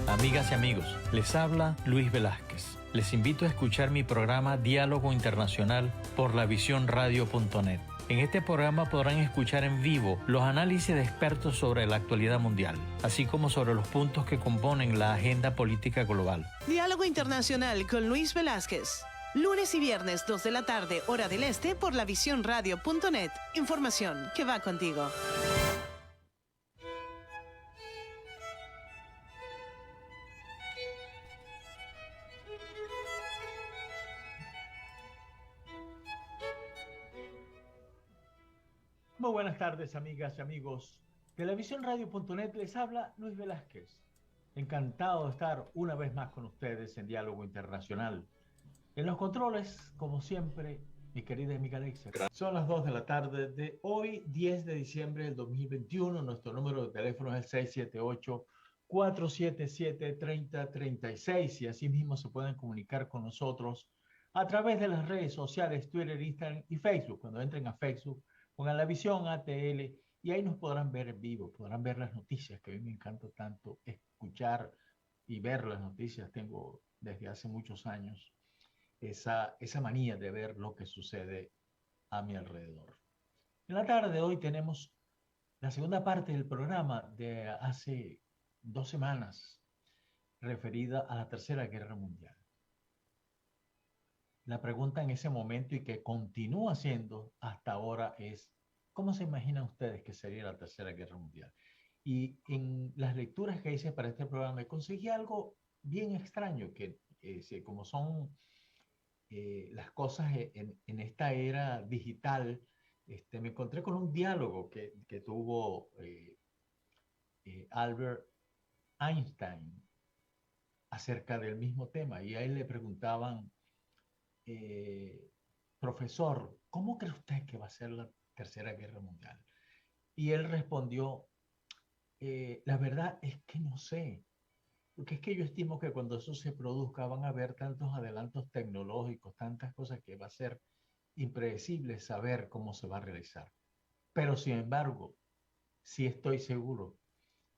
Amigas y amigos, les habla Luis Velázquez. Les invito a escuchar mi programa Diálogo Internacional por lavisiónradio.net. En este programa podrán escuchar en vivo los análisis de expertos sobre la actualidad mundial, así como sobre los puntos que componen la agenda política global. Diálogo Internacional con Luis Velázquez. Lunes y viernes, 2 de la tarde, hora del este, por lavisiónradio.net. Información que va contigo. Muy buenas tardes, amigas y amigos. Televisiónradio.net les habla Luis Velázquez. Encantado de estar una vez más con ustedes en Diálogo Internacional. En los controles, como siempre, mi querida amiga Alexia. Son las 2 de la tarde de hoy, 10 de diciembre del 2021. Nuestro número de teléfono es el 678-477-3036 y así mismo se pueden comunicar con nosotros a través de las redes sociales, Twitter, Instagram y Facebook. Cuando entren a Facebook, pongan La Visión ATL y ahí nos podrán ver en vivo, podrán ver las noticias, que a mí me encanta tanto escuchar y ver las noticias. Tengo desde hace muchos años esa manía de ver lo que sucede a mi alrededor. En la tarde de hoy tenemos la segunda parte del programa de hace 2 semanas, referida a la Tercera Guerra Mundial. La pregunta en ese momento y que continúa siendo hasta ahora es, ¿cómo se imaginan ustedes que sería la Tercera Guerra Mundial? Y en las lecturas que hice para este programa conseguí algo bien extraño, que como son las cosas en esta era digital, me encontré con un diálogo que tuvo Albert Einstein acerca del mismo tema. Y a él le preguntaban, profesor, ¿cómo cree usted que va a ser la Tercera Guerra Mundial? Y él respondió, la verdad es que no sé. Porque es que yo estimo que cuando eso se produzca van a haber tantos adelantos tecnológicos, tantas cosas que va a ser impredecible saber cómo se va a realizar. Pero sin embargo, sí estoy seguro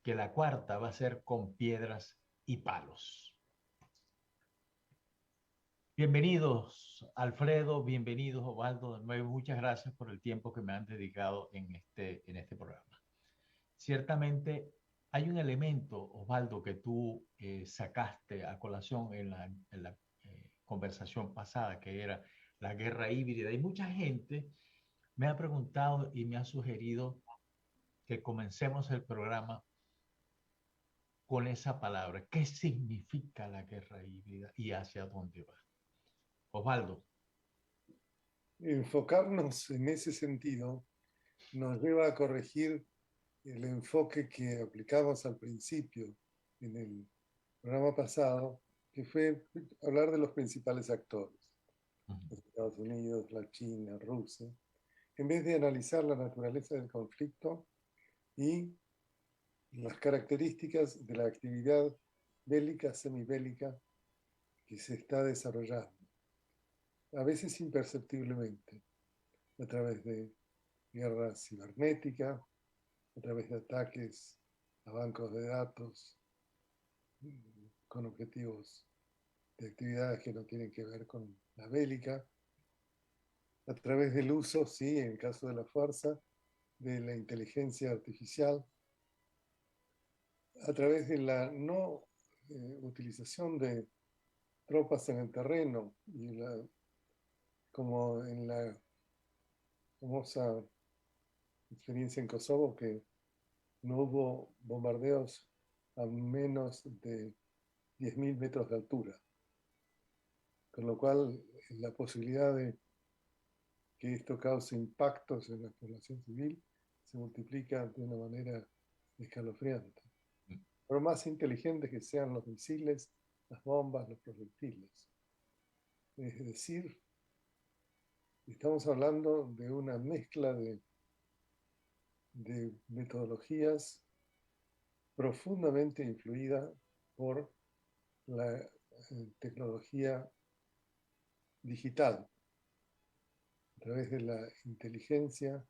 que la cuarta va a ser con piedras y palos. Bienvenidos, Alfredo, bienvenidos, Osvaldo, de nuevo. Muchas gracias por el tiempo que me han dedicado en este programa. Ciertamente hay un elemento, Osvaldo, que tú sacaste a colación en la conversación pasada, que era la guerra híbrida. Y mucha gente me ha preguntado y me ha sugerido que comencemos el programa con esa palabra. ¿Qué significa la guerra híbrida y hacia dónde va? Osvaldo. Enfocarnos en ese sentido nos lleva a corregir el enfoque que aplicamos al principio en el programa pasado, que fue hablar de los principales actores, los Estados Unidos, la China, Rusia, en vez de analizar la naturaleza del conflicto y las características de la actividad bélica, semibélica que se está desarrollando, a veces imperceptiblemente, a través de guerra cibernética, a través de ataques a bancos de datos con objetivos de actividades que no tienen que ver con la bélica, a través del uso, sí, en el caso de la fuerza, de la inteligencia artificial, a través de la no utilización de tropas en el terreno, como en la famosa experiencia en Kosovo, que no hubo bombardeos a menos de 10.000 metros de altura, con lo cual la posibilidad de que esto cause impactos en la población civil se multiplica de una manera escalofriante. Por más inteligentes que sean los misiles, las bombas, los proyectiles. Es decir, estamos hablando de una mezcla de metodologías profundamente influida por la tecnología digital, a través de la inteligencia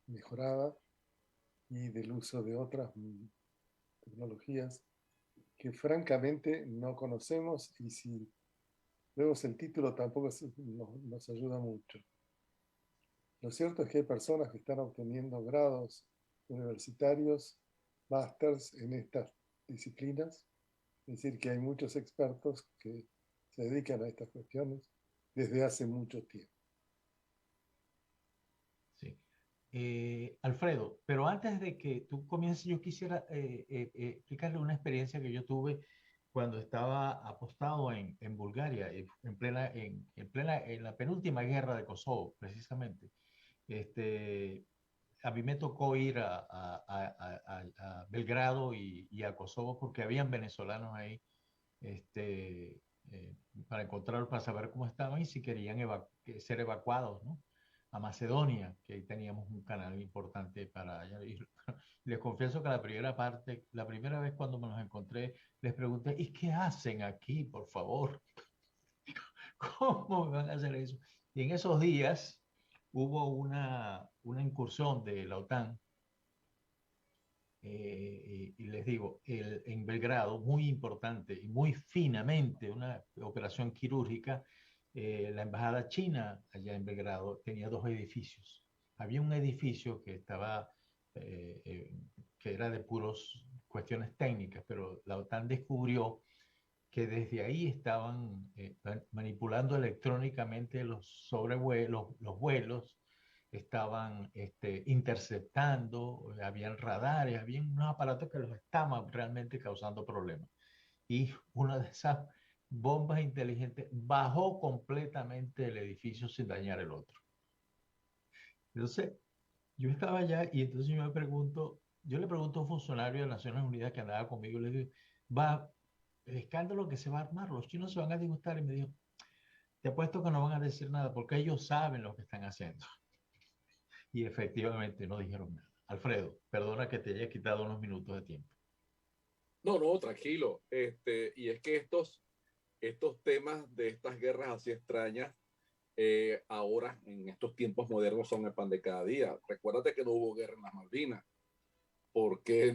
mejorada y del uso de otras tecnologías que francamente no conocemos y si vemos el título tampoco nos ayuda mucho. Lo cierto es que hay personas que están obteniendo grados universitarios, másters en estas disciplinas, es decir, que hay muchos expertos que se dedican a estas cuestiones desde hace mucho tiempo. Sí. Alfredo, pero antes de que tú comiences, yo quisiera explicarle una experiencia que yo tuve cuando estaba apostado en Bulgaria, en la penúltima guerra de Kosovo, precisamente. A mí me tocó ir a Belgrado y a Kosovo porque habían venezolanos ahí, este, para encontrar, para saber cómo estaban y si querían ser evacuados, ¿no? A Macedonia, que ahí teníamos un canal importante para allá. Y les confieso que la primera vez cuando me los encontré, les pregunté, ¿y qué hacen aquí, por favor? ¿Cómo me van a hacer eso? Y en esos días hubo una incursión de la OTAN, y les digo, en Belgrado, muy importante y muy finamente, una operación quirúrgica. La embajada china allá en Belgrado tenía dos edificios. Había un edificio que estaba, que era de puros cuestiones técnicas, pero la OTAN descubrió que desde ahí estaban manipulando electrónicamente los vuelos, estaban interceptando, habían radares, había unos aparatos que los estaban realmente causando problemas. Y una de esas bombas inteligentes bajó completamente el edificio sin dañar el otro. Entonces, yo estaba allá y entonces yo le pregunto a un funcionario de Naciones Unidas que andaba conmigo, le digo, va, el escándalo que se va a armar, los chinos se van a disgustar, y me dijo, te apuesto que no van a decir nada porque ellos saben lo que están haciendo. Y efectivamente no dijeron nada. Alfredo, perdona que te haya quitado unos minutos de tiempo. No, no, tranquilo. Y es que estos temas de estas guerras así extrañas, ahora en estos tiempos modernos son el pan de cada día. Recuérdate que no hubo guerra en las Malvinas, porque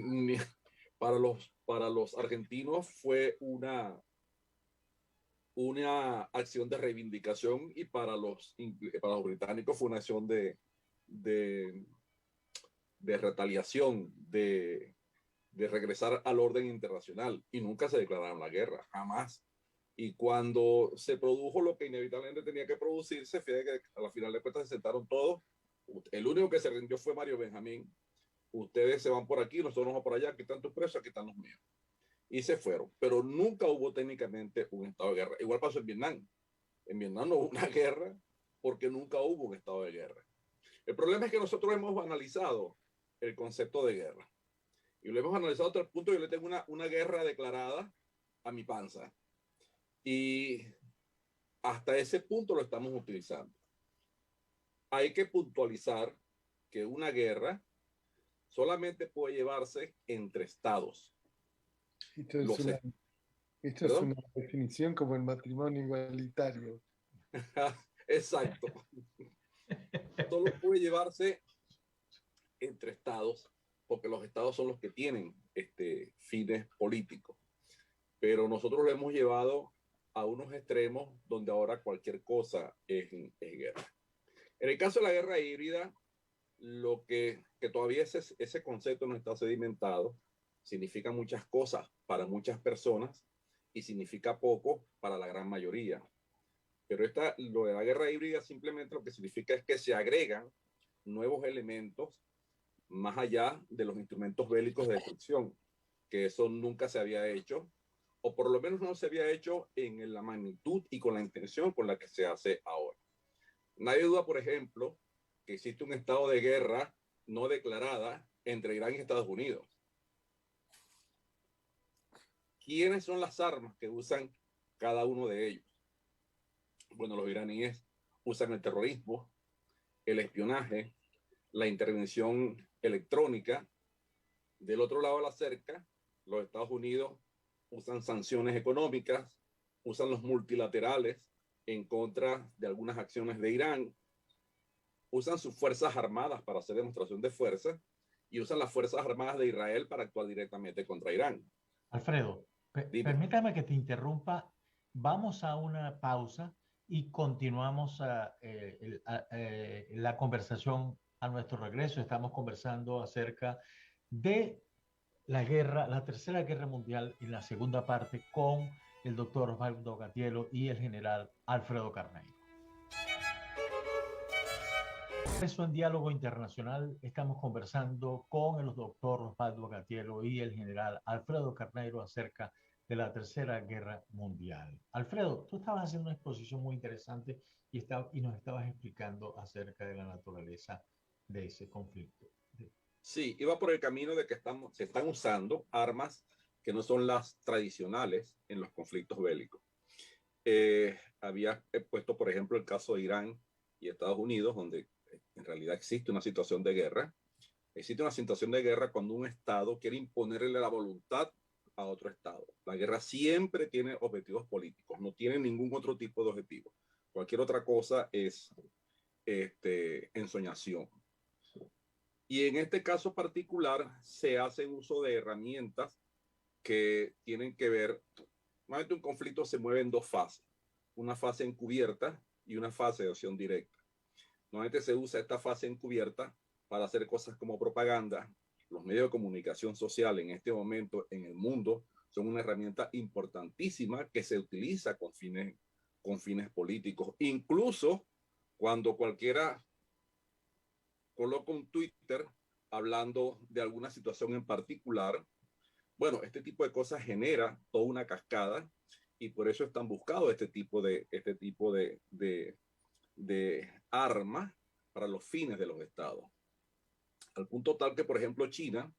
para los argentinos fue una acción de reivindicación y para los británicos fue una acción de, de retaliación, de regresar al orden internacional, y nunca se declararon la guerra, jamás. Y cuando se produjo lo que inevitablemente tenía que producirse, fue que a la final de cuentas se sentaron todos. El único que se rindió fue Mario Benjamín. Ustedes se van por aquí, nosotros vamos por allá, aquí están tus presos, aquí están los míos. Y se fueron. Pero nunca hubo técnicamente un estado de guerra. Igual pasó en Vietnam. En Vietnam no hubo una guerra porque nunca hubo un estado de guerra. El problema es que nosotros hemos analizado el concepto de guerra. Y lo hemos analizado hasta el punto de que yo le tengo una guerra declarada a mi panza. Y hasta ese punto lo estamos utilizando. Hay que puntualizar que una guerra solamente puede llevarse entre estados. Esto es una definición como el matrimonio igualitario. Exacto. Solo puede llevarse entre estados, porque los estados son los que tienen fines políticos. Pero nosotros lo hemos llevado a unos extremos donde ahora cualquier cosa es guerra. En el caso de la guerra híbrida, lo que todavía ese concepto no está sedimentado, significa muchas cosas para muchas personas y significa poco para la gran mayoría. Pero lo de la guerra híbrida simplemente lo que significa es que se agregan nuevos elementos más allá de los instrumentos bélicos de destrucción, que eso nunca se había hecho, o por lo menos no se había hecho en la magnitud y con la intención con la que se hace ahora. Nadie duda, por ejemplo, que existe un estado de guerra no declarada entre Irán y Estados Unidos. ¿Quiénes son las armas que usan cada uno de ellos? Bueno, los iraníes usan el terrorismo, el espionaje, la intervención electrónica. Del otro lado de la cerca, los Estados Unidos usan sanciones económicas, usan los multilaterales en contra de algunas acciones de Irán, usan sus fuerzas armadas para hacer demostración de fuerza, y usan las Fuerzas Armadas de Israel para actuar directamente contra Irán. Alfredo, Dime. permítame que te interrumpa. Vamos a una pausa y continuamos la conversación a nuestro regreso. Estamos conversando acerca de la guerra, la Tercera Guerra Mundial y la segunda parte con el doctor Osvaldo Gatiello y el general Alfredo Carneiro. Eso en Diálogo Internacional estamos conversando con el doctor Osvaldo Gatiello y el general Alfredo Carneiro acerca de la Tercera Guerra Mundial. Alfredo, tú estabas haciendo una exposición muy interesante y nos estabas explicando acerca de la naturaleza de ese conflicto. Sí, iba por el camino de que se están usando armas que no son las tradicionales en los conflictos bélicos. Había puesto, por ejemplo, el caso de Irán y Estados Unidos, donde en realidad existe una situación de guerra. Existe una situación de guerra cuando un Estado quiere imponerle la voluntad a otro Estado. La guerra siempre tiene objetivos políticos, no tiene ningún otro tipo de objetivo. Cualquier otra cosa es ensoñación. Y en este caso particular se hace uso de herramientas que tienen que ver, normalmente un conflicto se mueve en dos fases, una fase encubierta y una fase de acción directa. Normalmente se usa esta fase encubierta para hacer cosas como propaganda. Los medios de comunicación social en este momento en el mundo son una herramienta importantísima que se utiliza con fines políticos. Incluso cuando cualquiera coloca un Twitter hablando de alguna situación en particular, bueno, este tipo de cosas genera toda una cascada y por eso están buscados este tipo de armas para los fines de los estados. Al punto tal que, por ejemplo, China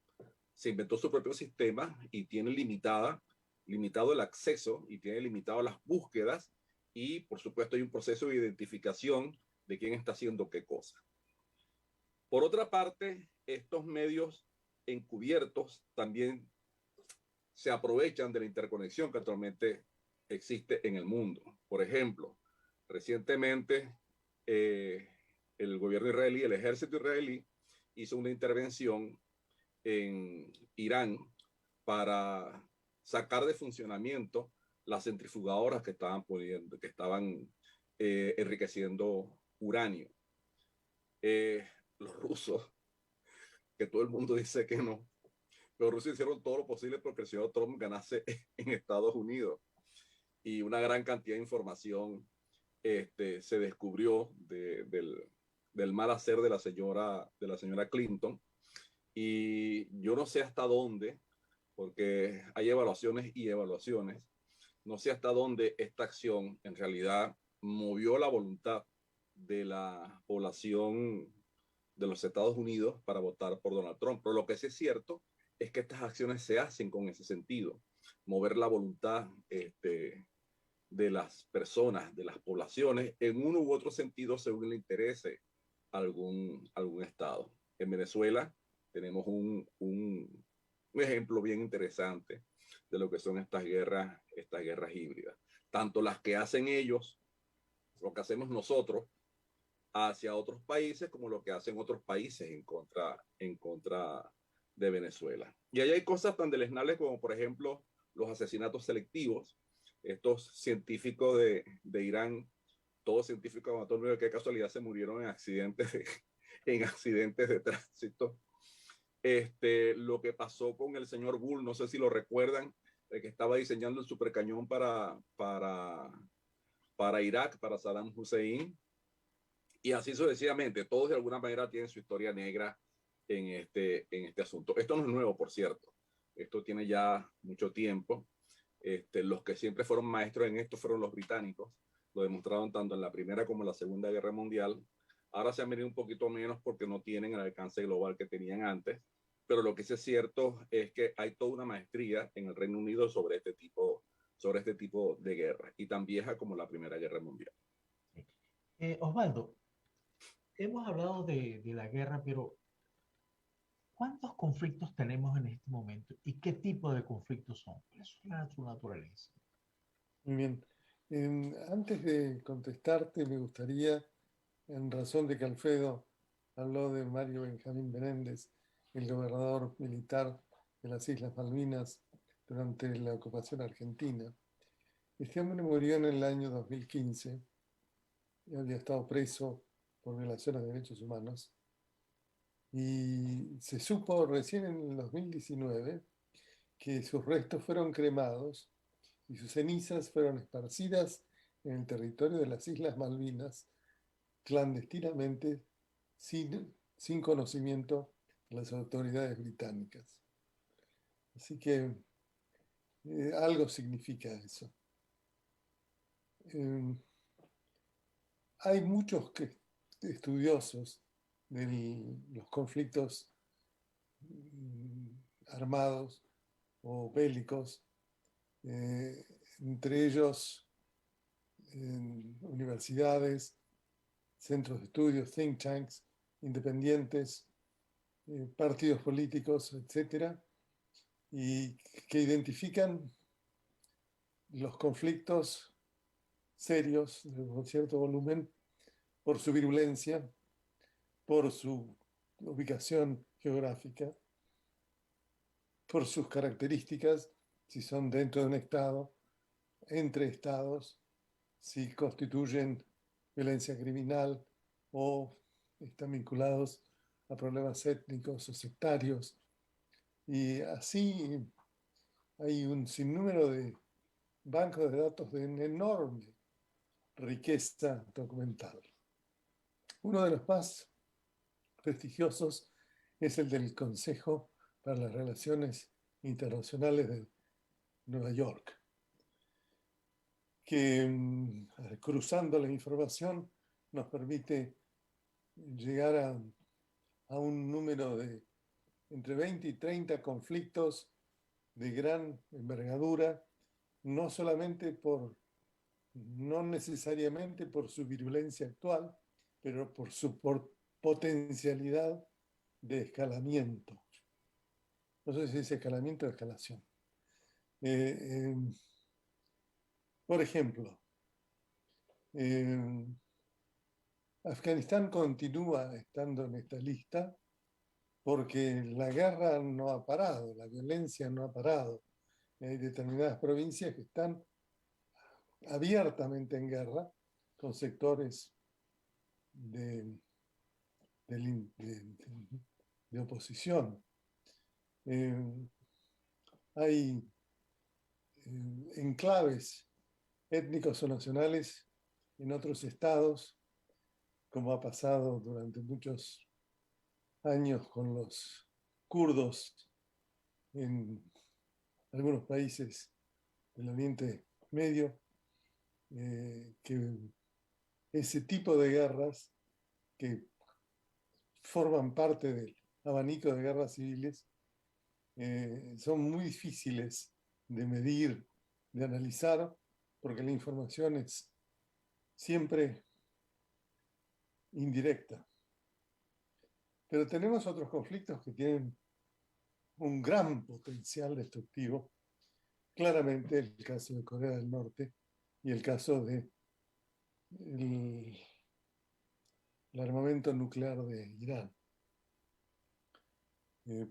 se inventó su propio sistema y tiene limitado el acceso y tiene limitado las búsquedas y, por supuesto, hay un proceso de identificación de quién está haciendo qué cosa. Por otra parte, estos medios encubiertos también se aprovechan de la interconexión que actualmente existe en el mundo. Por ejemplo, recientemente el gobierno israelí, el ejército israelí, hizo una intervención en Irán para sacar de funcionamiento las centrifugadoras que estaban enriqueciendo uranio. Los rusos, que todo el mundo dice que no, los rusos hicieron todo lo posible porque el señor Trump ganase en Estados Unidos y una gran cantidad de información se descubrió del mal hacer de la señora Clinton, y yo no sé hasta dónde, porque hay evaluaciones y evaluaciones, no sé hasta dónde esta acción en realidad movió la voluntad de la población de los Estados Unidos para votar por Donald Trump. Pero lo que sí es cierto es que estas acciones se hacen con ese sentido, mover la voluntad de las personas, de las poblaciones, en uno u otro sentido según le interese algún estado. En Venezuela tenemos un ejemplo bien interesante de lo que son estas guerras híbridas. Tanto las que hacen ellos, lo que hacemos nosotros hacia otros países, como lo que hacen otros países en contra de Venezuela. Y ahí hay cosas tan deleznables como, por ejemplo, los asesinatos selectivos. Estos científicos de Irán, todos científicos amatorios, que casualidad se murieron en accidentes de tránsito. Lo que pasó con el señor Bull, no sé si lo recuerdan, el que estaba diseñando el supercañón para Irak, para Saddam Hussein, y así sucesivamente. Todos de alguna manera tienen su historia negra en este asunto. Esto no es nuevo, por cierto. Esto tiene ya mucho tiempo. Los que siempre fueron maestros en esto fueron los británicos. Lo demostraron tanto en la Primera como en la Segunda Guerra Mundial. Ahora se han venido un poquito menos porque no tienen el alcance global que tenían antes. Pero lo que sí es cierto es que hay toda una maestría en el Reino Unido sobre este tipo de guerra, y tan vieja como la Primera Guerra Mundial. Osvaldo, hemos hablado de la guerra, pero ¿cuántos conflictos tenemos en este momento y qué tipo de conflictos son? ¿Cuál es su naturaleza? Muy bien. Antes de contestarte, me gustaría, en razón de que Alfredo habló de Mario Benjamín Menéndez el gobernador militar de las Islas Malvinas durante la ocupación argentina. Este hombre murió en el año 2015 y había estado preso por violaciones de derechos humanos. Y se supo recién en el 2019 que sus restos fueron cremados y sus cenizas fueron esparcidas en el territorio de las Islas Malvinas clandestinamente, sin conocimiento de las autoridades británicas. Así que algo significa eso. Hay muchos estudiosos de los conflictos armados o bélicos, entre ellos universidades, centros de estudios, think tanks, independientes, partidos políticos, etcétera, y que identifican los conflictos serios de un cierto volumen por su virulencia, por su ubicación geográfica, por sus características, si son dentro de un estado, entre estados, si constituyen violencia criminal o están vinculados a problemas étnicos o sectarios. Y así hay un sinnúmero de bancos de datos de una enorme riqueza documental. Uno de los más prestigiosos es el del Consejo para las Relaciones Internacionales de Nueva York, que cruzando la información nos permite llegar a un número de entre 20 y 30 conflictos de gran envergadura, no necesariamente por su virulencia actual, pero por su potencialidad de escalamiento. No sé si es escalamiento o escalación. Por ejemplo, Afganistán continúa estando en esta lista porque la guerra no ha parado, la violencia no ha parado. Hay determinadas provincias que están abiertamente en guerra con sectores de oposición. Hay enclaves étnicos o nacionales en otros estados, como ha pasado durante muchos años con los kurdos en algunos países del Oriente Medio, que ese tipo de guerras que forman parte del abanico de guerras civiles son muy difíciles de medir, de analizar, porque la información es siempre indirecta. Pero tenemos otros conflictos que tienen un gran potencial destructivo. Claramente el caso de Corea del Norte y el caso de el armamento nuclear de Irán.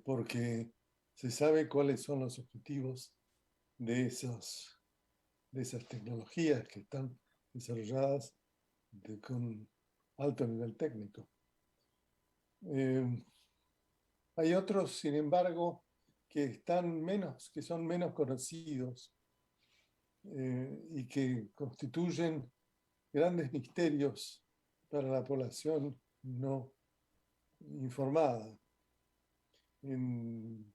Porque se sabe cuáles son los objetivos de esas tecnologías que están desarrolladas con alto nivel técnico. Hay otros, sin embargo, que son menos conocidos y que constituyen grandes misterios para la población no informada en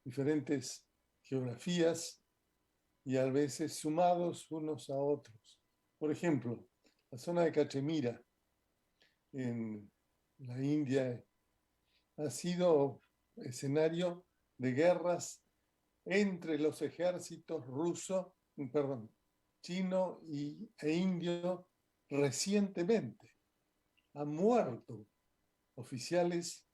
diferentes geografías y a veces sumados unos a otros. Por ejemplo, la zona de Cachemira en la India ha sido escenario de guerras entre los ejércitos chino e indio recientemente. Han muerto oficiales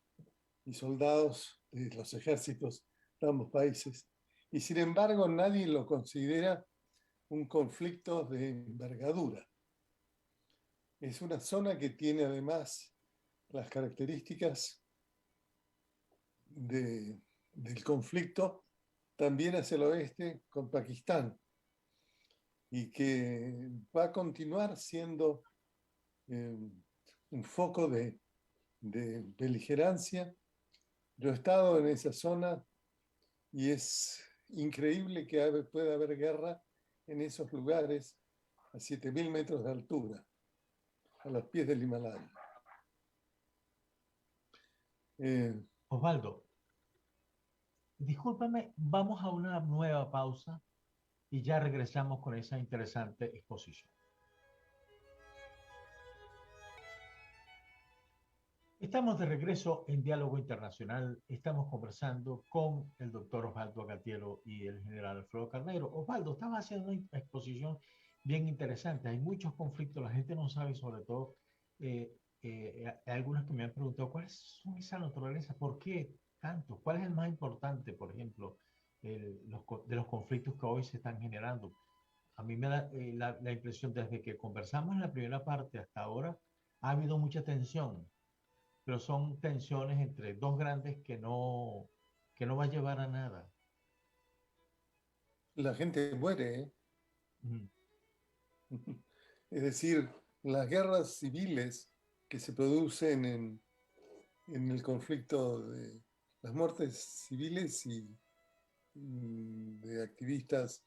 y soldados de los ejércitos de ambos países. Y sin embargo, nadie lo considera un conflicto de envergadura. Es una zona que tiene además las características del conflicto también hacia el oeste con Pakistán y que va a continuar siendo un foco de beligerancia. Yo he estado en esa zona y es increíble que pueda haber guerra en esos lugares a 7.000 metros de altura, a los pies del Himalaya. Osvaldo, discúlpame, vamos a una nueva pausa y ya regresamos con esa interesante exposición. Estamos de regreso en Diálogo Internacional. Estamos conversando con el doctor Osvaldo Agatielo y el general Alfredo Carneiro. Osvaldo, estaba haciendo una exposición bien interesante. Hay muchos conflictos, la gente no sabe, sobre todo, hay algunos que me han preguntado, ¿cuáles son esa naturaleza? ¿Por qué tanto? ¿Cuál es el más importante, por ejemplo, de los conflictos que hoy se están generando? A mí me da la impresión, desde que conversamos en la primera parte hasta ahora, ha habido mucha tensión, pero son tensiones entre dos grandes que no va a llevar a nada. La gente muere, ¿eh? Mm. Es decir, las guerras civiles que se producen en el conflicto de las muertes civiles y de activistas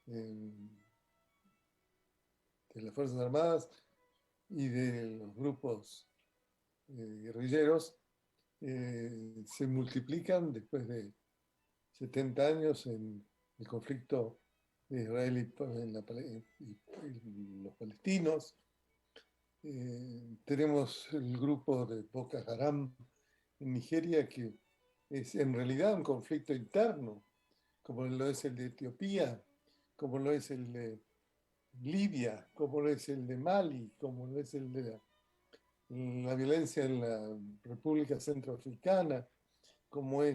de las Fuerzas Armadas y de los grupos guerrilleros se multiplican después de 70 años en el conflicto de Israel y los palestinos. Tenemos el grupo de Boko Haram en Nigeria, que es en realidad un conflicto interno, como lo es el de Etiopía, como lo es el de Libia, como lo es el de Mali, como lo es el de la violencia en la República Centroafricana, como lo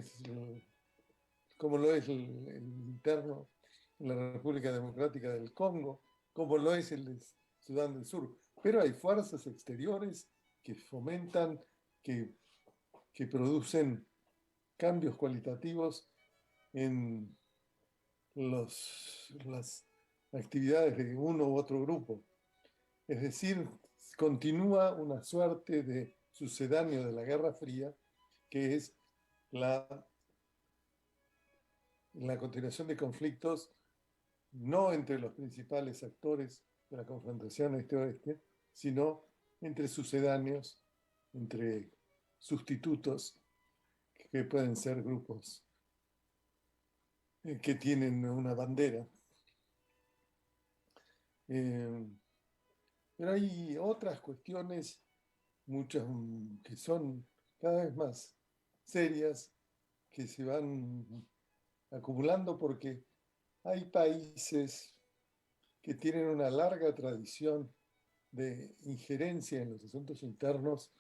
es el interno en la República Democrática del Congo, como lo es el de Sudán del Sur. Pero hay fuerzas exteriores que fomentan, que producen cambios cualitativos en las actividades de uno u otro grupo. Es decir, continúa una suerte de sucedáneo de la Guerra Fría, que es la continuación de conflictos no entre los principales actores de la confrontación este-oeste, sino entre sucedáneos, entre sustitutos, que pueden ser grupos que tienen una bandera. Pero hay otras cuestiones, muchas que son cada vez más serias, que se van acumulando porque hay países que tienen una larga tradición de injerencia en los asuntos internos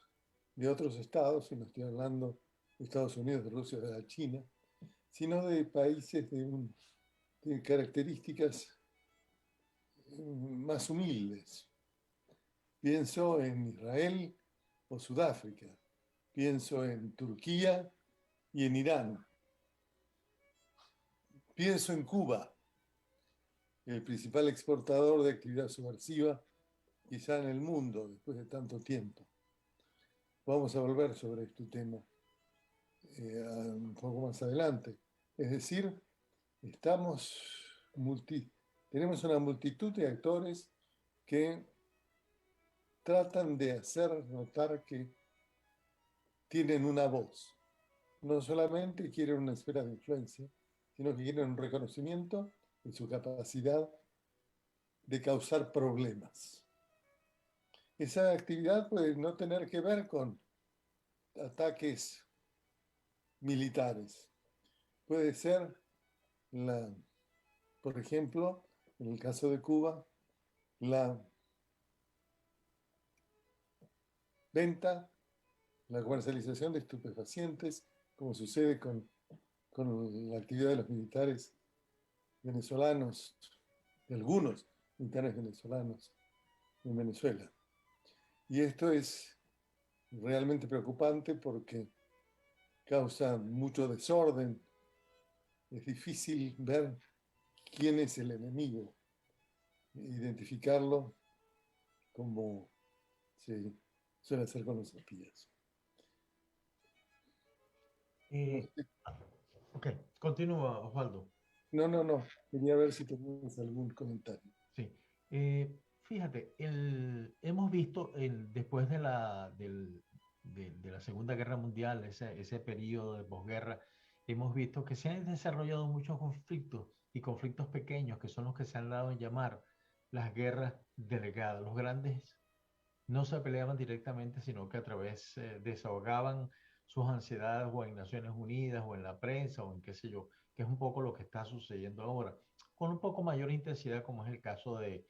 de otros estados, y no estoy hablando de Estados Unidos, de Rusia, de la China, sino de países de características más humildes. Pienso en Israel o Sudáfrica, pienso en Turquía y en Irán. Pienso en Cuba, el principal exportador de actividad subversiva quizá en el mundo después de tanto tiempo. Vamos a volver sobre este tema un poco más adelante. Es decir, tenemos una multitud de actores que tratan de hacer notar que tienen una voz. No solamente quieren una esfera de influencia, sino que quieren un reconocimiento de su capacidad de causar problemas. Esa actividad puede no tener que ver con ataques militares. Puede ser, por ejemplo, en el caso de Cuba, la venta, la comercialización de estupefacientes, como sucede con la actividad de los militares venezolanos, de algunos militares venezolanos en Venezuela. Y esto es realmente preocupante porque causan mucho desorden. Es difícil ver quién es el enemigo, identificarlo como se suele hacer con los espías. No, Ok, continúa, Osvaldo. no. Quería ver si tenías algún comentario. Sí. Fíjate, hemos visto después de de la Segunda Guerra Mundial, ese periodo de posguerra, hemos visto que se han desarrollado muchos conflictos y conflictos pequeños que son los que se han dado en llamar las guerras delegadas. Los grandes no se peleaban directamente, sino que a través desahogaban sus ansiedades o en Naciones Unidas o en la prensa o en qué sé yo, que es un poco lo que está sucediendo ahora, con un poco mayor intensidad como es el caso de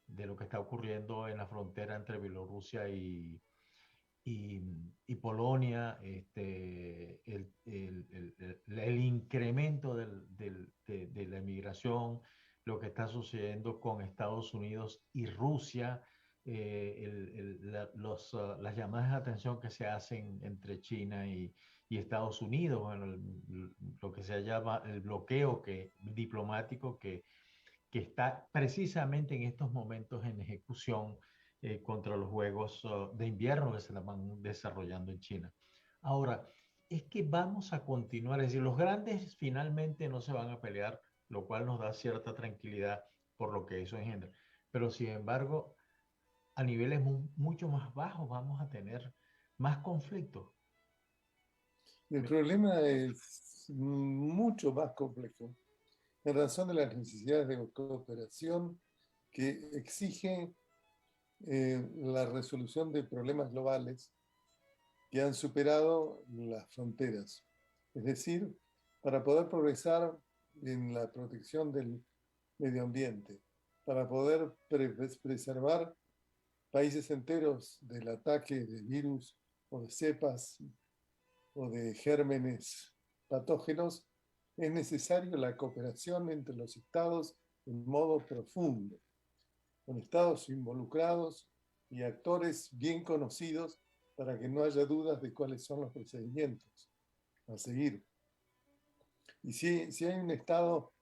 lo que está ocurriendo en la frontera entre Bielorrusia y Polonia, el incremento de la emigración, lo que está sucediendo con Estados Unidos y Rusia, las llamadas de atención que se hacen entre China y Estados Unidos, bueno, lo que se llama el bloqueo diplomático que está precisamente en estos momentos en ejecución contra los Juegos de Invierno que se van desarrollando en China. Ahora, es que vamos a continuar, es decir, los grandes finalmente no se van a pelear, lo cual nos da cierta tranquilidad por lo que eso engendra. Pero sin embargo, a niveles mucho más bajos vamos a tener más conflictos. El problema es mucho más complejo en razón de las necesidades de cooperación que exige la resolución de problemas globales que han superado las fronteras. Es decir, para poder progresar en la protección del medio ambiente, para poder preservar países enteros del ataque de virus o de cepas o de gérmenes patógenos, es necesaria la cooperación entre los estados en modo profundo, con estados involucrados y actores bien conocidos para que no haya dudas de cuáles son los procedimientos a seguir. Y si hay un estado,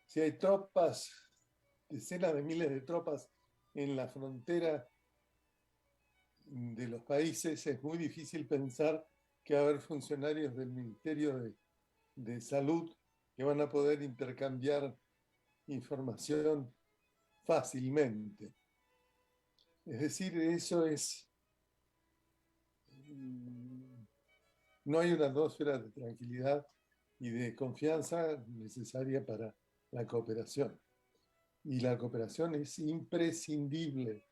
si hay tropas, decenas de miles de tropas en la frontera de los países, es muy difícil pensar que va a haber funcionarios del Ministerio de Salud que van a poder intercambiar información fácilmente. Es decir, no hay una atmósfera de tranquilidad y de confianza necesaria para la cooperación. Y la cooperación es imprescindible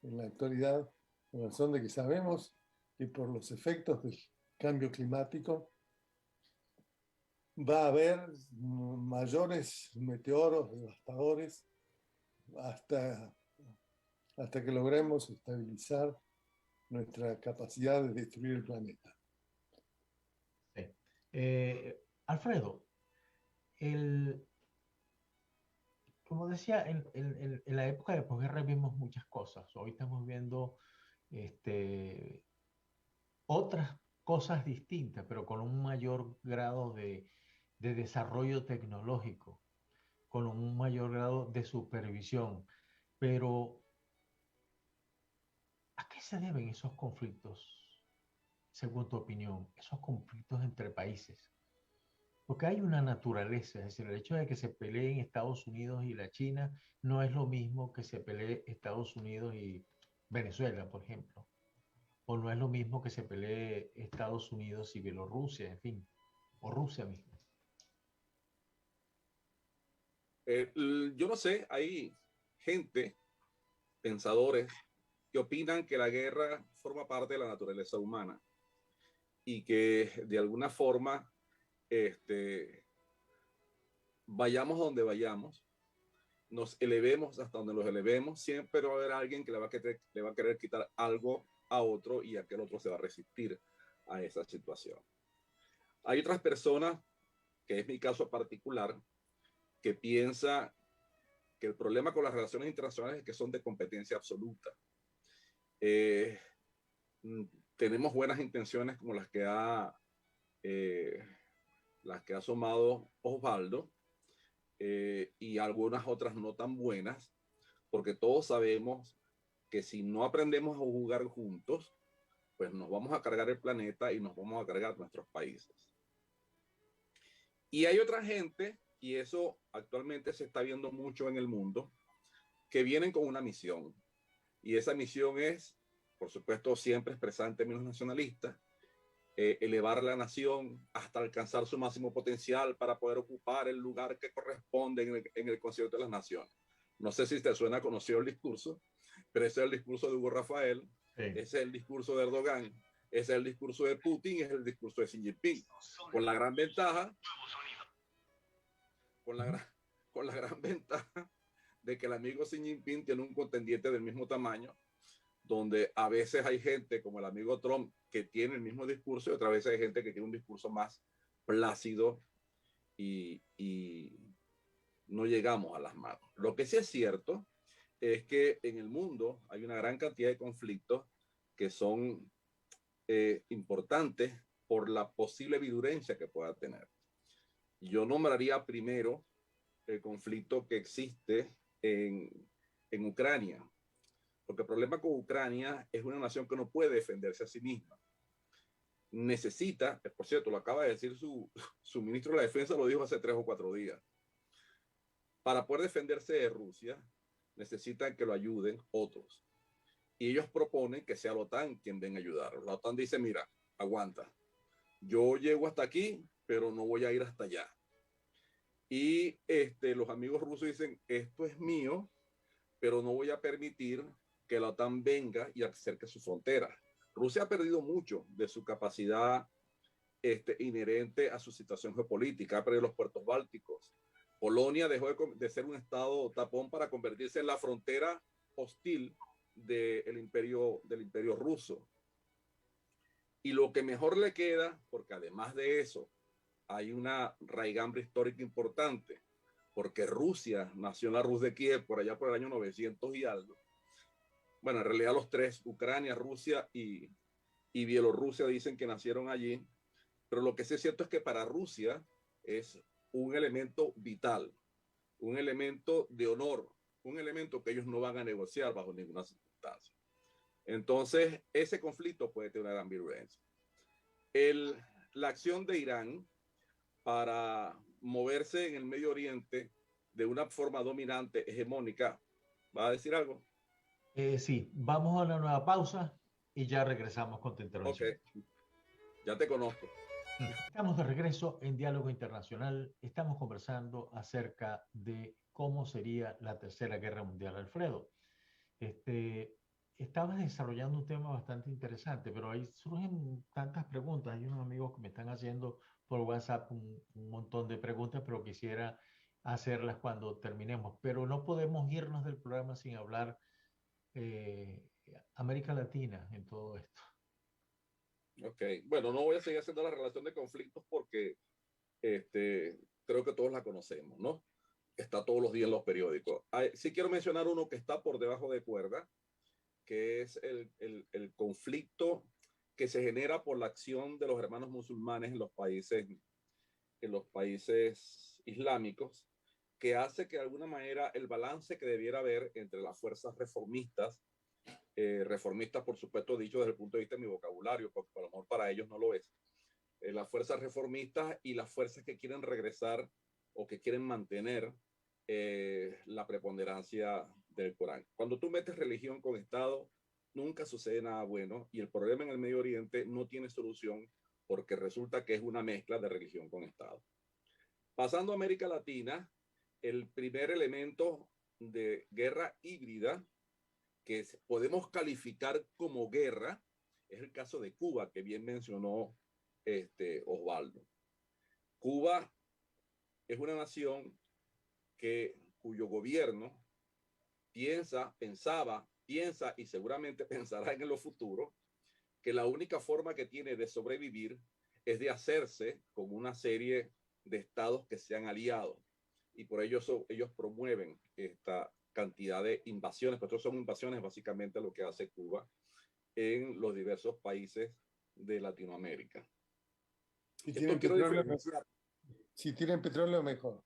en la actualidad, por razón de que sabemos que por los efectos del cambio climático va a haber mayores meteoros devastadores hasta que logremos estabilizar nuestra capacidad de destruir el planeta. Sí. Alfredo, como decía, en la época de posguerra vimos muchas cosas. Hoy estamos viendo otras cosas distintas, pero con un mayor grado de desarrollo tecnológico, con un mayor grado de supervisión. Pero, ¿a qué se deben esos conflictos, según tu opinión, esos conflictos entre países? Porque hay una naturaleza, es decir, el hecho de que se peleen Estados Unidos y la China no es lo mismo que se pelee Estados Unidos y Venezuela, por ejemplo. O no es lo mismo que se pelee Estados Unidos y Bielorrusia, en fin, o Rusia misma. Yo no sé, hay gente, pensadores, que opinan que la guerra forma parte de la naturaleza humana y que de alguna forma vayamos donde vayamos, nos elevemos hasta donde los elevemos, siempre va a haber alguien que le va a querer quitar algo a otro y aquel otro se va a resistir a esa situación. Hay otras personas, que es mi caso particular, que piensa que el problema con las relaciones internacionales es que son de competencia absoluta. Tenemos buenas intenciones como las que ha eh, las que ha sumado Osvaldo, y algunas otras no tan buenas, porque todos sabemos que si no aprendemos a jugar juntos, pues nos vamos a cargar el planeta y nos vamos a cargar nuestros países. Y hay otra gente, y eso actualmente se está viendo mucho en el mundo, que vienen con una misión. Y esa misión es, por supuesto, siempre expresada en términos nacionalistas, elevar la nación hasta alcanzar su máximo potencial para poder ocupar el lugar que corresponde en el concierto de las naciones. No sé si te suena conocido el discurso, pero ese es el discurso de Hugo Rafael, sí. Ese es el discurso de Erdogan, ese es el discurso de Putin, ese es el discurso de Xi Jinping, con la gran ventaja, con la gran ventaja de que el amigo Xi Jinping tiene un contendiente del mismo tamaño, donde a veces hay gente como el amigo Trump que tiene el mismo discurso y otras veces hay gente que tiene un discurso más plácido y no llegamos a las manos. Lo que sí es cierto es que en el mundo hay una gran cantidad de conflictos que son importantes por la posible virulencia que pueda tener. Yo nombraría primero el conflicto que existe en Ucrania, porque el problema con Ucrania es una nación que no puede defenderse a sí misma. Necesita, por cierto, lo acaba de decir su ministro de la Defensa, lo dijo hace 3 o 4 días, para poder defenderse de Rusia, necesitan que lo ayuden otros. Y ellos proponen que sea la OTAN quien venga a ayudar. La OTAN dice, mira, aguanta, yo llego hasta aquí, pero no voy a ir hasta allá. Y los amigos rusos dicen, esto es mío, pero no voy a permitir que la OTAN venga y acerque su frontera. Rusia ha perdido mucho de su capacidad inherente a su situación geopolítica, ha perdido los puertos bálticos. Polonia dejó de ser un estado tapón para convertirse en la frontera hostil del imperio ruso. Y lo que mejor le queda, porque además de eso, hay una raigambre histórica importante, porque Rusia nació en la Rus de Kiev por allá por el año 900 y algo. Bueno, en realidad los tres, Ucrania, Rusia y Bielorrusia, dicen que nacieron allí, pero lo que sí es cierto es que para Rusia es un elemento vital, un elemento de honor, un elemento que ellos no van a negociar bajo ninguna circunstancia. Entonces, ese conflicto puede tener una gran virulencia. La acción de Irán para moverse en el Medio Oriente de una forma dominante, hegemónica, ¿va a decir algo? Sí, vamos a una nueva pausa y ya regresamos con tu intervención. Ok, ya te conozco. Estamos de regreso en Diálogo Internacional. Estamos conversando acerca de cómo sería la Tercera Guerra Mundial, Alfredo. Estabas desarrollando un tema bastante interesante, pero ahí surgen tantas preguntas. Hay unos amigos que me están haciendo por WhatsApp un montón de preguntas, pero quisiera hacerlas cuando terminemos. Pero no podemos irnos del programa sin hablar América Latina en todo esto. Ok, bueno, no voy a seguir haciendo la relación de conflictos porque creo que todos la conocemos, ¿no? Está todos los días en los periódicos. Sí quiero mencionar uno que está por debajo de cuerda, que es el conflicto que se genera por la acción de los hermanos musulmanes en los países islámicos, que hace que de alguna manera el balance que debiera haber entre las fuerzas reformistas, por supuesto dicho desde el punto de vista de mi vocabulario, porque a lo mejor para ellos no lo es, las fuerzas reformistas y las fuerzas que quieren regresar o que quieren mantener la preponderancia del Corán. Cuando tú metes religión con Estado, nunca sucede nada bueno, y el problema en el Medio Oriente no tiene solución porque resulta que es una mezcla de religión con Estado. Pasando a América Latina, el primer elemento de guerra híbrida que podemos calificar como guerra es el caso de Cuba, que bien mencionó Osvaldo. Cuba es una nación cuyo gobierno piensa y seguramente pensará en lo futuro que la única forma que tiene de sobrevivir es de hacerse con una serie de estados que sean aliados, y por ello ellos promueven esta cantidad de invasiones, pero son invasiones básicamente lo que hace Cuba en los diversos países de Latinoamérica. Si Esto quiero diferenciar. si tienen petróleo, mejor.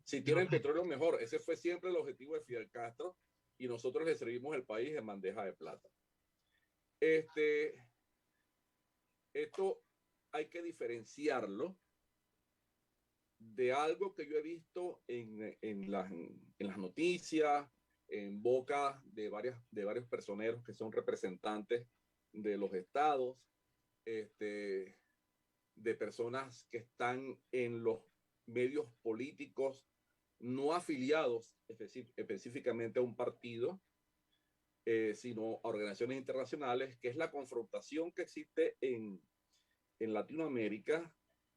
Si tienen petróleo, mejor. Ese fue siempre el objetivo de Fidel Castro y nosotros le servimos el país en bandeja de plata. Esto hay que diferenciarlo de algo que yo he visto en las noticias, en boca de varios personeros que son representantes de los estados, de personas que están en los medios políticos no afiliados específicamente a un partido, sino a organizaciones internacionales, que es la confrontación que existe en Latinoamérica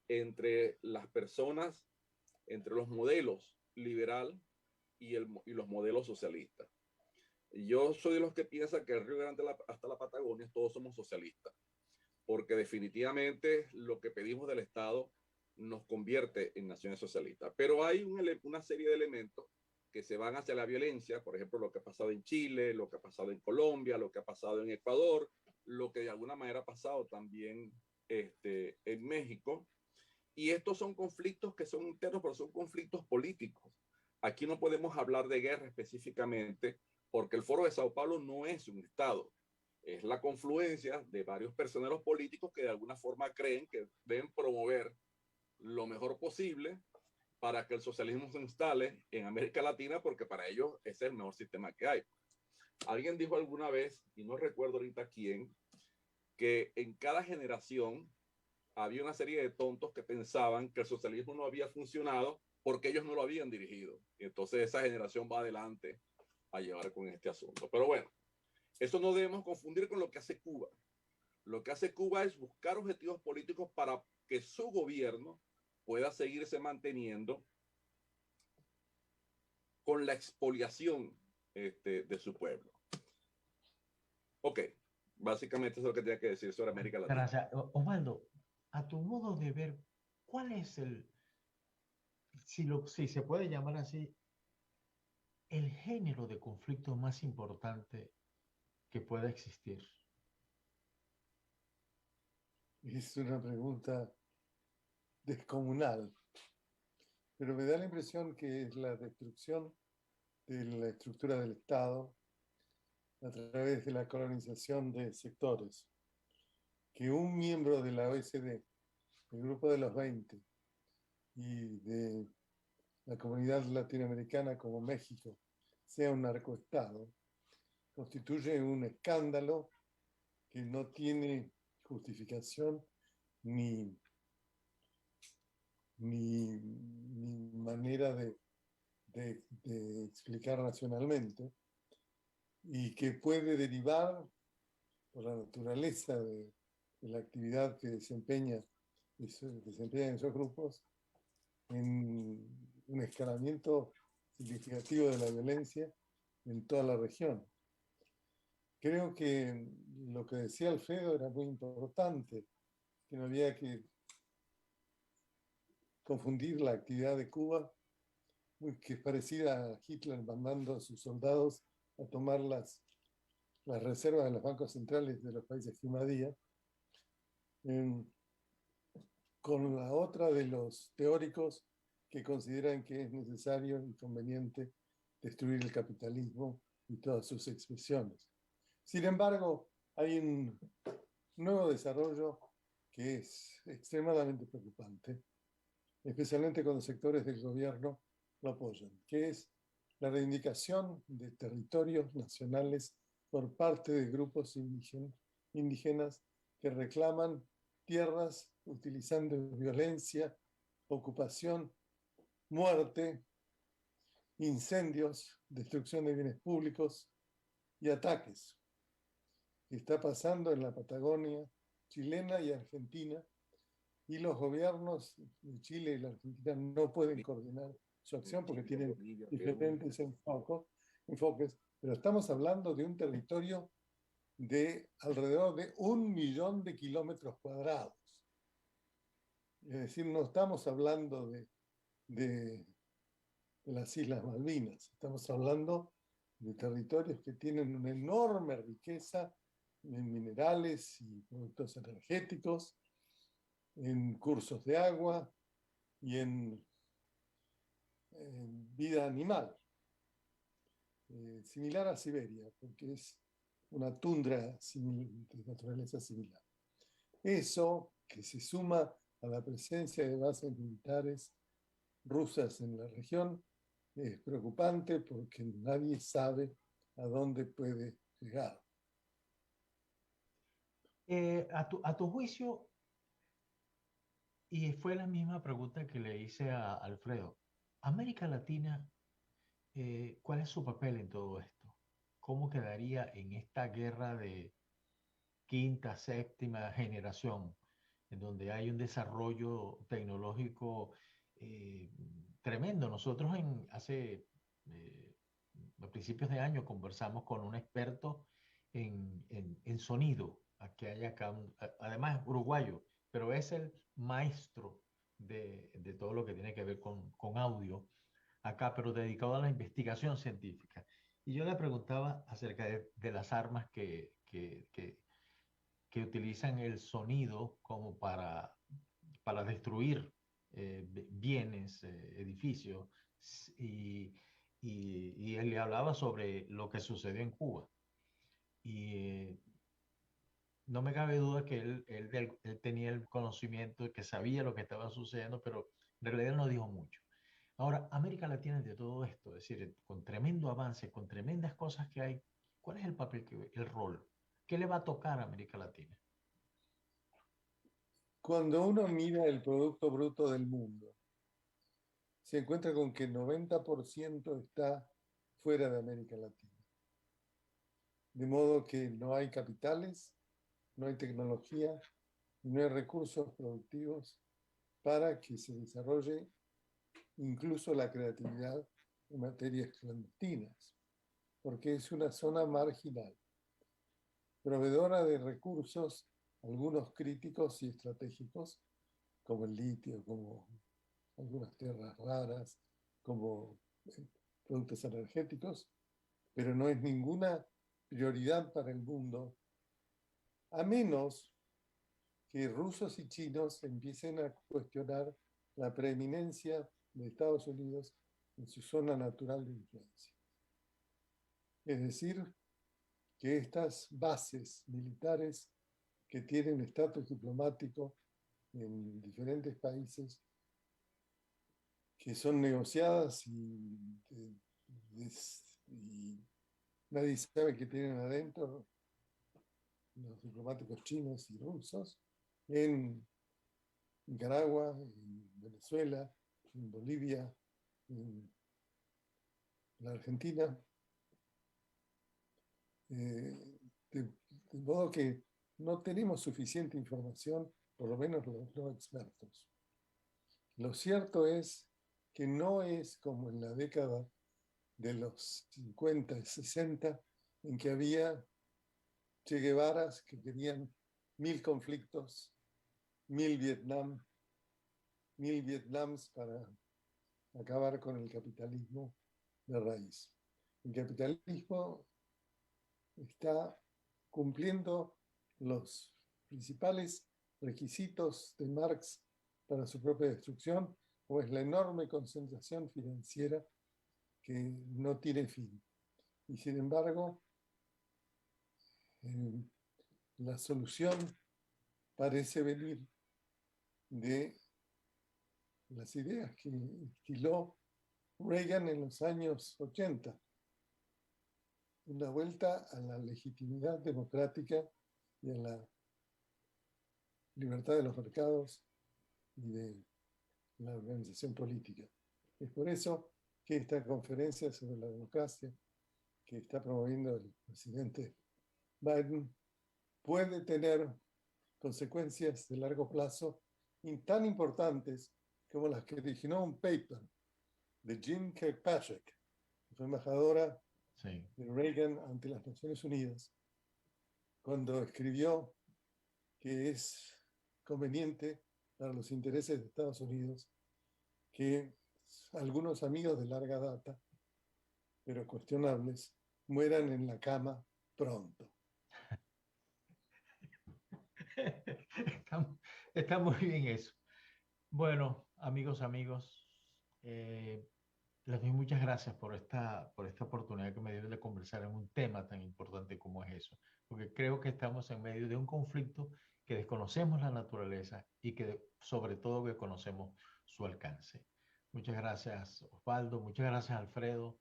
entre las personas, entre los modelos liberal y los modelos socialistas. Yo soy de los que piensan que el Río Grande hasta la Patagonia todos somos socialistas, porque definitivamente lo que pedimos del Estado nos convierte en naciones socialistas. Pero hay una serie de elementos que se van hacia la violencia, por ejemplo, lo que ha pasado en Chile, lo que ha pasado en Colombia, lo que ha pasado en Ecuador, lo que de alguna manera ha pasado también en México. Y estos son conflictos que son internos, pero son conflictos políticos. Aquí no podemos hablar de guerra específicamente, porque el Foro de Sao Paulo no es un Estado. Es la confluencia de varios personeros políticos que de alguna forma creen que deben promover lo mejor posible para que el socialismo se instale en América Latina, porque para ellos ese es el mejor sistema que hay. Alguien dijo alguna vez, y no recuerdo ahorita quién, que en cada generación había una serie de tontos que pensaban que el socialismo no había funcionado porque ellos no lo habían dirigido. Y entonces esa generación va adelante a llevar con este asunto. Pero bueno, eso no debemos confundir con lo que hace Cuba. Lo que hace Cuba es buscar objetivos políticos para que su gobierno pueda seguirse manteniendo con la expoliación de su pueblo. Ok, básicamente eso es lo que tenía que decir sobre América Latina. Gracias. Osvaldo, a tu modo de ver, ¿cuál es si se puede llamar así, el género de conflicto más importante que pueda existir? Es una pregunta descomunal, pero me da la impresión que es la destrucción de la estructura del Estado a través de la colonización de sectores. Que un miembro de la OECD, el Grupo de los 20 y de la comunidad latinoamericana como México sea un narcoestado, constituye un escándalo que no tiene justificación ni manera de explicar racionalmente, y que puede derivar por la naturaleza de la actividad que desempeñan esos grupos en un escalamiento significativo de la violencia en toda la región. Creo que lo que decía Alfredo era muy importante, que no había que confundir la actividad de Cuba, que es parecida a Hitler mandando a sus soldados a tomar las reservas de los bancos centrales de los países que invadía, con la otra de los teóricos que consideran que es necesario y conveniente destruir el capitalismo y todas sus expresiones. Sin embargo, hay un nuevo desarrollo que es extremadamente preocupante, especialmente cuando sectores del gobierno lo apoyan, que es la reivindicación de territorios nacionales por parte de grupos indígenas que reclaman tierras utilizando violencia, ocupación, muerte, incendios, destrucción de bienes públicos y ataques. Que está pasando en la Patagonia chilena y argentina, y los gobiernos de Chile y la Argentina no pueden coordinar su acción porque tienen diferentes enfoques, pero estamos hablando de un territorio de alrededor de 1 millón de kilómetros cuadrados. Es decir, no estamos hablando de las Islas Malvinas, estamos hablando de territorios que tienen una enorme riqueza en minerales y productos energéticos, en cursos de agua y en vida animal, similar a Siberia, porque es una tundra de naturaleza similar. Eso, que se suma a la presencia de bases militares rusas en la región, es preocupante porque nadie sabe a dónde puede llegar. A tu juicio, y fue la misma pregunta que le hice a Alfredo, América Latina, ¿cuál es su papel en todo esto? ¿Cómo quedaría en esta guerra de quinta, séptima generación, en donde hay un desarrollo tecnológico eh, tremendo? Nosotros eh, a principios de año conversamos con un experto en sonido, aquí hay acá, además uruguayo, pero es el maestro de todo lo que tiene que ver con audio acá, pero dedicado a la investigación científica. Y yo le preguntaba acerca de las armas que utilizan el sonido como para destruir bienes, edificios, y, y él le hablaba sobre lo que sucedió en Cuba. Y no me cabe duda que él tenía el conocimiento, que sabía lo que estaba sucediendo, pero en realidad no dijo mucho. Ahora, América Latina de todo esto, es decir, con tremendo avance, con tremendas cosas que hay, ¿cuál es el papel, el rol? ¿Qué le va a tocar a América Latina? Cuando uno mira el Producto Bruto del mundo, se encuentra con que el 90% está fuera de América Latina. De modo que no hay capitales, no hay tecnología, no hay recursos productivos para que se desarrolle incluso la creatividad en materias clandestinas, porque es una zona marginal, proveedora de recursos, algunos críticos y estratégicos, como el litio, como algunas tierras raras, como productos energéticos, pero no es ninguna prioridad para el mundo, a menos que rusos y chinos empiecen a cuestionar la preeminencia de Estados Unidos en su zona natural de influencia. Es decir, que estas bases militares que tienen estatus diplomático en diferentes países, que son negociadas y nadie sabe qué tienen adentro, los diplomáticos chinos y rusos, en Nicaragua, en Venezuela, en Bolivia, en la Argentina. De modo que no tenemos suficiente información, por lo menos los no expertos. Lo cierto es que no es como en la década de los 50 y 60, en que había Che Guevaras que querían 1000 conflictos, 1000 Vietnams para acabar con el capitalismo de raíz. El capitalismo está cumpliendo los principales requisitos de Marx para su propia destrucción, o es la enorme concentración financiera que no tiene fin. Y sin embargo, la solución parece venir de las ideas que instiló Reagan en los años 80, una vuelta a la legitimidad democrática y a la libertad de los mercados y de la organización política. Es por eso que esta conferencia sobre la democracia que está promoviendo el presidente Biden puede tener consecuencias de largo plazo y tan importantes como las que originó un paper de Jean Kirkpatrick, que fue embajadora de Reagan ante las Naciones Unidas, cuando escribió que es conveniente para los intereses de Estados Unidos que algunos amigos de larga data, pero cuestionables, mueran en la cama pronto. Está muy bien eso. Bueno, amigos, les doy muchas gracias por esta oportunidad que me dieron de conversar en un tema tan importante como es eso, porque creo que estamos en medio de un conflicto que desconocemos la naturaleza y que sobre todo que conocemos su alcance. Muchas gracias, Osvaldo, muchas gracias, Alfredo,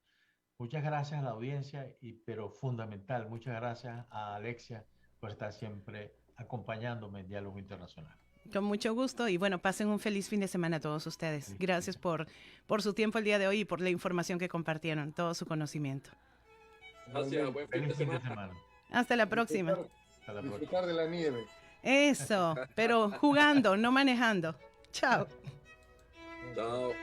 muchas gracias a la audiencia, pero fundamental, muchas gracias a Alexia por estar siempre acompañándome en Diálogo Internacional. Con mucho gusto y bueno, pasen un feliz fin de semana a todos ustedes. Gracias por su tiempo el día de hoy y por la información que compartieron, todo su conocimiento. Gracias, buen fin de semana. Hasta la próxima. Disfrutar de la nieve. Eso, pero jugando, no manejando. Chao. Chao.